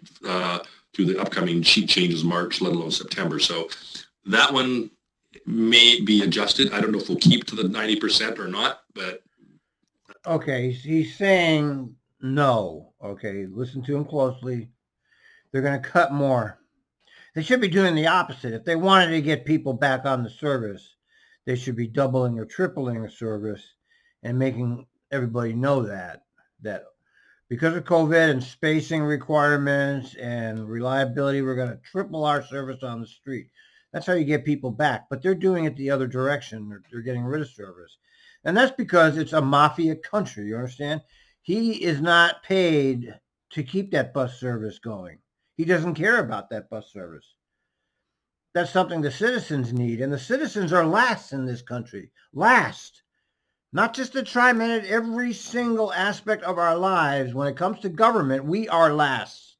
through the upcoming sheet changes March, let alone September. So that one may be adjusted. I don't know if we'll keep to the 90% or not, but. Okay, he's saying no. Okay, listen to him closely. They're going to cut more. They should be doing the opposite. If they wanted to get people back on the service, they should be doubling or tripling the service and making everybody know that because of COVID and spacing requirements and reliability, we're going to triple our service on the street. That's how you get people back. But they're doing it the other direction. They're getting rid of service. And that's because it's a mafia country, you understand? He is not paid to keep that bus service going. He doesn't care about that bus service. That's something the citizens need. And the citizens are last in this country. Last. Not just to try manage every single aspect of our lives. When it comes to government, we are last.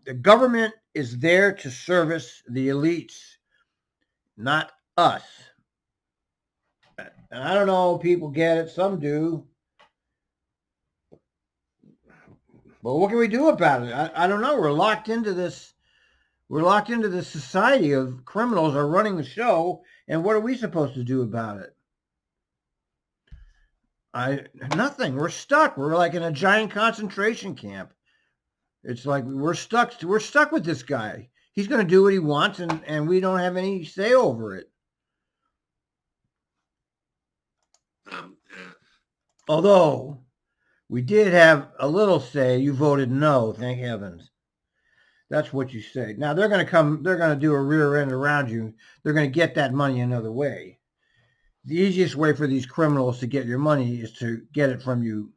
The government is there to service the elites, not us. And I don't know, people get it, some do. But what can we do about it? I don't know. We're locked into this. We're locked into this society of criminals are running the show. And what are we supposed to do about it? Nothing. We're stuck. We're like in a giant concentration camp. It's like we're stuck with this guy. He's going to do what he wants, and we don't have any say over it. Although we did have a little say. You voted no, thank heavens. That's what you say. Now they're going to do a rear end around you. They're going to get that money another way. The easiest way for these criminals to get your money is to get it from you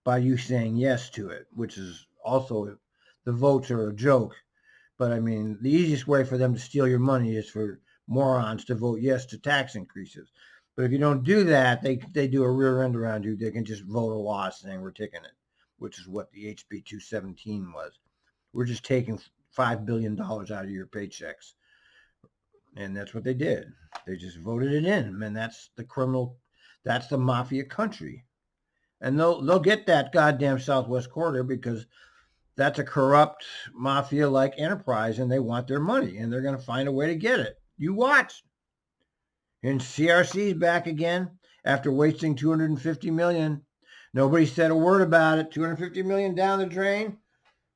by you saying yes to it, which is also, the votes are a joke. But I mean, the easiest way for them to steal your money is for morons to vote yes to tax increases. But if you don't do that, they do a rear end around you. They can just vote a law saying we're taking it, which is what the HB 217 was. We're just taking $5 billion out of your paychecks. And that's what they did. They just voted it in. And that's the mafia country. And they'll get that goddamn Southwest Corridor because that's a corrupt mafia-like enterprise and they want their money and they're going to find a way to get it. You watch. And CRC's back again after wasting $250 million. Nobody said a word about it. $250 million down the drain.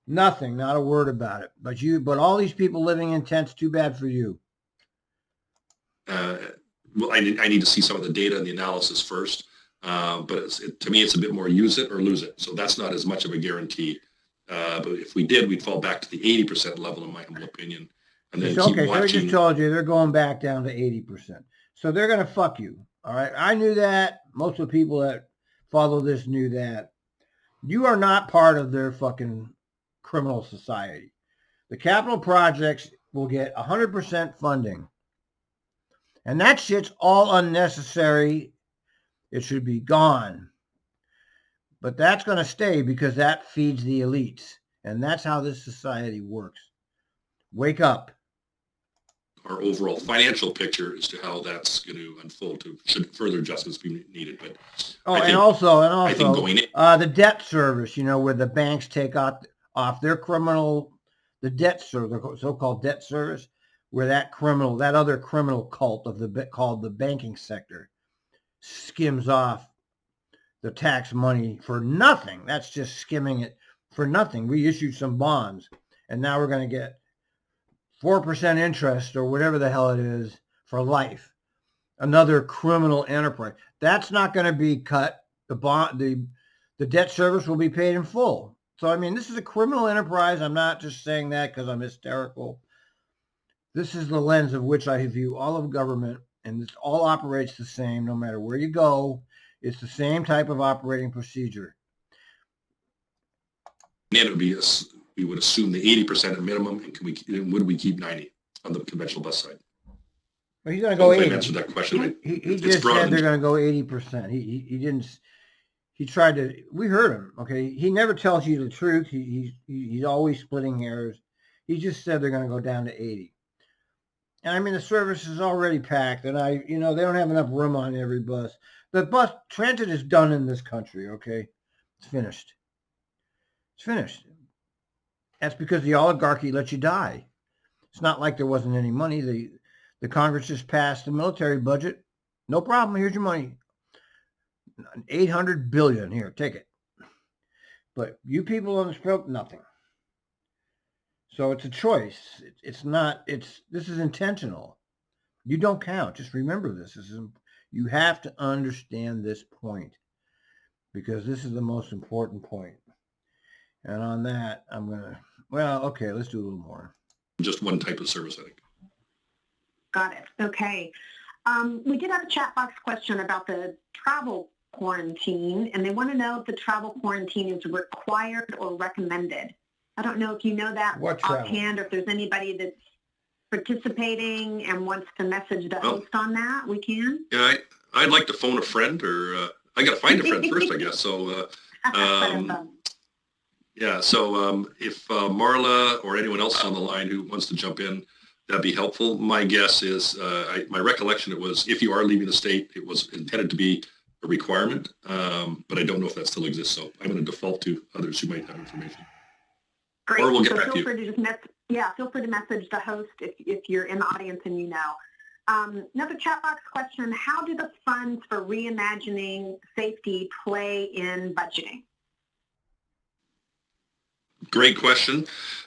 Nothing, not a word about it. But all these people living in tents, too bad for you. Well, I need to see some of the data and the analysis first. But to me, it's a bit more use it or lose it. So that's not as much of a guarantee. But if we did, we'd fall back to the 80% level, in my humble opinion. And then keep watching. So I just told you they're going back down to 80%. So they're going to fuck you. All right. I knew that. Most of the people that follow this knew that. You are not part of their fucking criminal society. The capital projects will get 100% funding. And that shit's all unnecessary. It should be gone. But that's going to stay because that feeds the elites. And that's how this society works. Wake up. Our overall financial picture as to how that's going to unfold. Should further adjustments be needed? But And also, I think going in, the debt service, where the banks take off their criminal, the debt service, the so-called debt service, where that other criminal cult called the banking sector skims off the tax money for nothing. That's just skimming it for nothing. We issued some bonds, and now we're going to get 4% interest or whatever the hell it is for life. Another criminal enterprise. That's not going to be cut. The debt service will be paid in full. So, this is a criminal enterprise. I'm not just saying that because I'm hysterical. This is the lens of which I view all of government, and this all operates the same no matter where you go. It's the same type of operating procedure. And it would be we would assume the 80% at minimum, and would we keep 90 on the conventional bus side? Well, he's going to go 80. I answered that question. He just said they're going to go 80%. He didn't. He tried to. We heard him. Okay, he never tells you the truth. He's always splitting hairs. He just said they're going to go down to 80. And the service is already packed, and they don't have enough room on every bus. The bus transit is done in this country. Okay, it's finished. It's finished. That's because the oligarchy let you die. It's not like there wasn't any money. The Congress just passed the military budget. No problem. Here's your money. $800 billion. Here, take it. But you people on the stroke, nothing. So it's a choice. This is intentional. You don't count. Just remember this. You have to understand this point because this is the most important point. And on that, let's do a little more. Just one type of service, I think. Got it. Okay. We did have a chat box question about the travel quarantine, and they want to know if the travel quarantine is required or recommended. I don't know if you know that offhand or if there's anybody that's participating and wants to message the host on that. We can. Yeah, I'd like to phone a friend, or I got to find a friend first, I guess. So, yeah. So if Marla or anyone else on the line who wants to jump in, that'd be helpful. My guess is, my recollection, it was if you are leaving the state, it was intended to be a requirement, but I don't know if that still exists. So I'm going to default to others who might have information. Great. Or we'll get back to you. Feel free to message the host if you're in the audience and you know. Another chat box question: how do the funds for reimagining safety play in budgeting? Great question.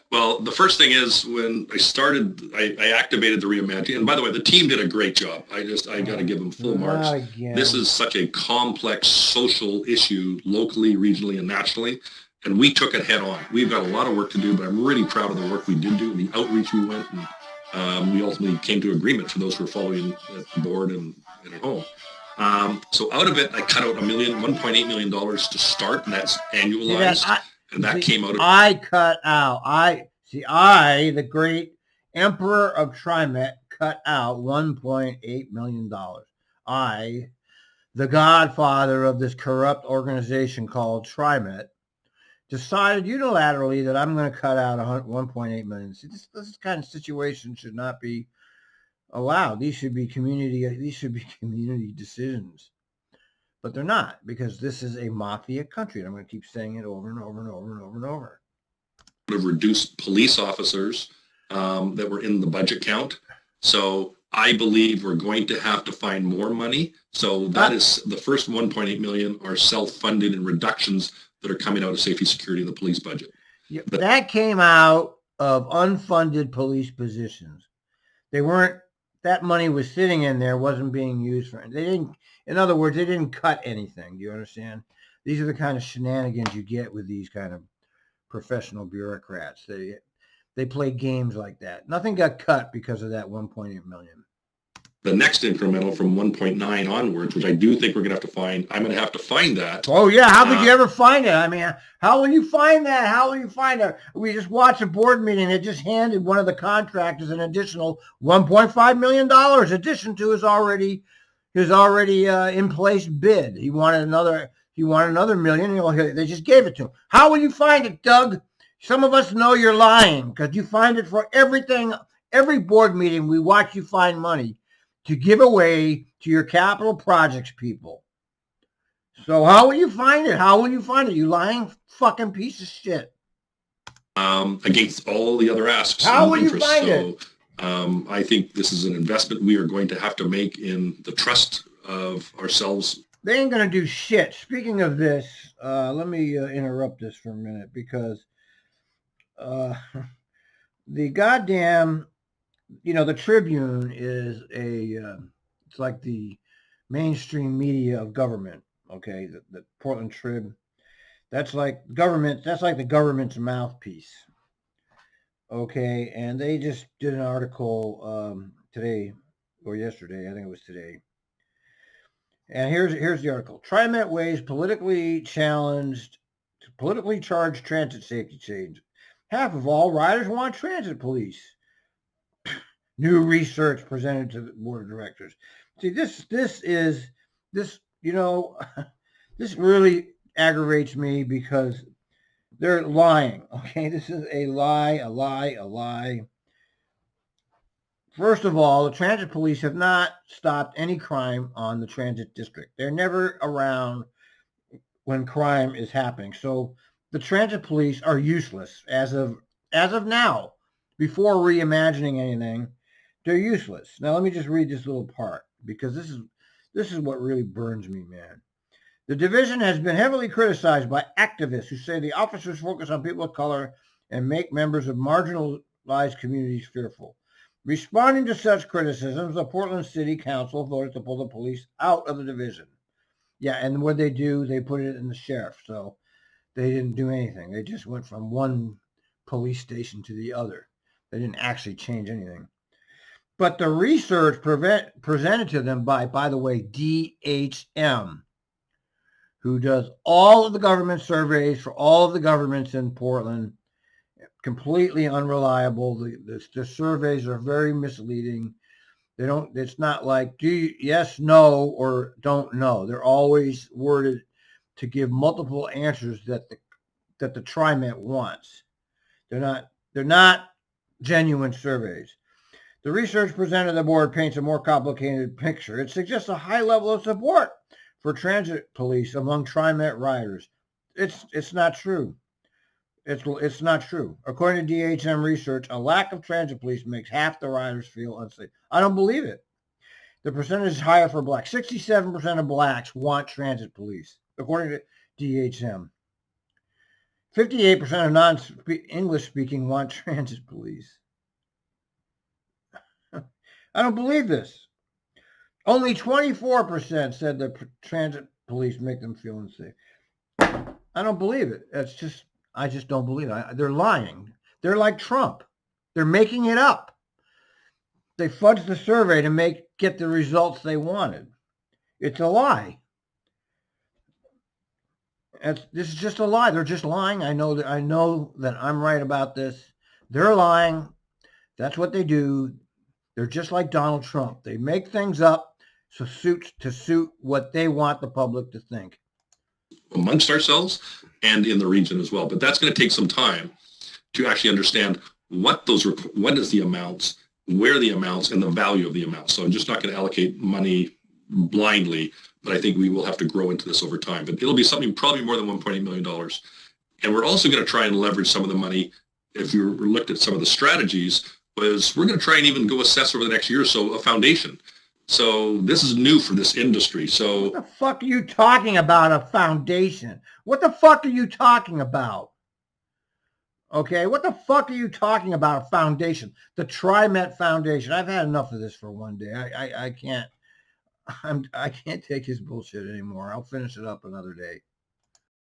Well, the first thing is when I started, I activated the reimagining. And by the way, the team did a great job. I got to give them full marks. This is such a complex social issue locally, regionally, and nationally. And we took it head on. We've got a lot of work to do, but I'm really proud of the work we did do and the outreach we went. And we ultimately came to agreement for those who are following at the board and at home. So out of it, I cut out $1.8 million to start, and that's annualized. Came out of... the great emperor of TriMet, cut out $1.8 million. The godfather of this corrupt organization called TriMet, decided unilaterally that I'm going to cut out $1.8 million. See, this kind of situation should not be allowed. These should be community decisions. But they're not, because this is a mafia country. And I'm going to keep saying it over and over and over and over and over. Have reduced police officers that were in the budget count. So I believe we're going to have to find more money. So that is the first 1.8 million are self-funded and reductions that are coming out of safety, security, and the police budget. Yeah, but that came out of unfunded police positions. That money was sitting in there, wasn't being used for it. In other words, they didn't cut anything. Do you understand? These are the kind of shenanigans you get with these kind of professional bureaucrats. They play games like that. Nothing got cut because of that 1.8 million. the next incremental from 1.9 onwards, which I do think we're going to have to find. I'm going to have to find that. Oh yeah, how could you ever find it? I mean, how will you find that? How will you find it? We just watched a board meeting that just handed one of the contractors an additional $1.5 million addition to his already in place bid. He wanted another million. You know, they just gave it to him. How will you find it, Doug? Some of us know you're lying because you find it for everything. Every board meeting, we watch you find money to give away to your capital projects people. So how will you find it? How will you find it? You lying fucking piece of shit. Against all the other asks. How will you find it? I think this is an investment we are going to have to make in the trust of ourselves. They ain't going to do shit. Speaking of this, let me interrupt this for a minute because the goddamn, the Tribune is it's like the mainstream media of government. Okay, the Portland Trib, that's like government. That's like the government's mouthpiece. Okay, and they just did an article today or yesterday. I think it was today. And here's the article. TriMet weighs politically charged transit safety change. Half of all riders want transit police. New research presented to the board of directors. See, this really aggravates me because they're lying. Okay, this is a lie. First of all, the transit police have not stopped any crime on the transit district. They're never around when crime is happening. So the transit police are useless as of now. Before reimagining anything, they're useless. Now let me just read this little part because this is what really burns me, man. The division has been heavily criticized by activists who say the officers focus on people of color and make members of marginalized communities fearful. Responding to such criticisms, the Portland City Council voted to pull the police out of the division. Yeah, and what they do, they put it in the sheriff. So they didn't do anything. They just went from one police station to the other. They didn't actually change anything. But the research presented to them by the way, DHM, who does all of the government surveys for all of the governments in Portland, completely unreliable. The surveys are very misleading. It's not like yes, no, or don't know. They're always worded to give multiple answers that the TriMet wants. They're not genuine surveys. The research presented to the board paints a more complicated picture. It suggests a high level of support for transit police among TriMet riders. It's not true. It's not true. According to DHM research, a lack of transit police makes half the riders feel unsafe. I don't believe it. The percentage is higher for blacks. 67% of blacks want transit police, according to DHM. 58% of non-English speaking want transit police. I don't believe this. Only 24% said the transit police make them feel unsafe. I don't believe it. I just don't believe it. They're lying. They're like Trump. They're making it up. They fudged the survey to get the results they wanted. It's a lie. This is just a lie. They're just lying. I know that I'm right about this. They're lying. That's what they do. They're just like Donald Trump. They make things up to suit what they want the public to think. Amongst ourselves and in the region as well. But that's going to take some time to actually understand what is the amounts, where the amounts, and the value of the amounts. So I'm just not going to allocate money blindly, but I think we will have to grow into this over time. But it'll be something probably more than $1.8 million. And we're also going to try and leverage some of the money. If you looked at some of the strategies, was we're going to try and even go assess over the next year or so a foundation. So this is new for this industry. So what the fuck are you talking about, a foundation? What the fuck are you talking about? Okay, what the fuck are you talking about, a foundation? The TriMet Foundation. I've had enough of this for one day. I can't take his bullshit anymore. I'll finish it up another day.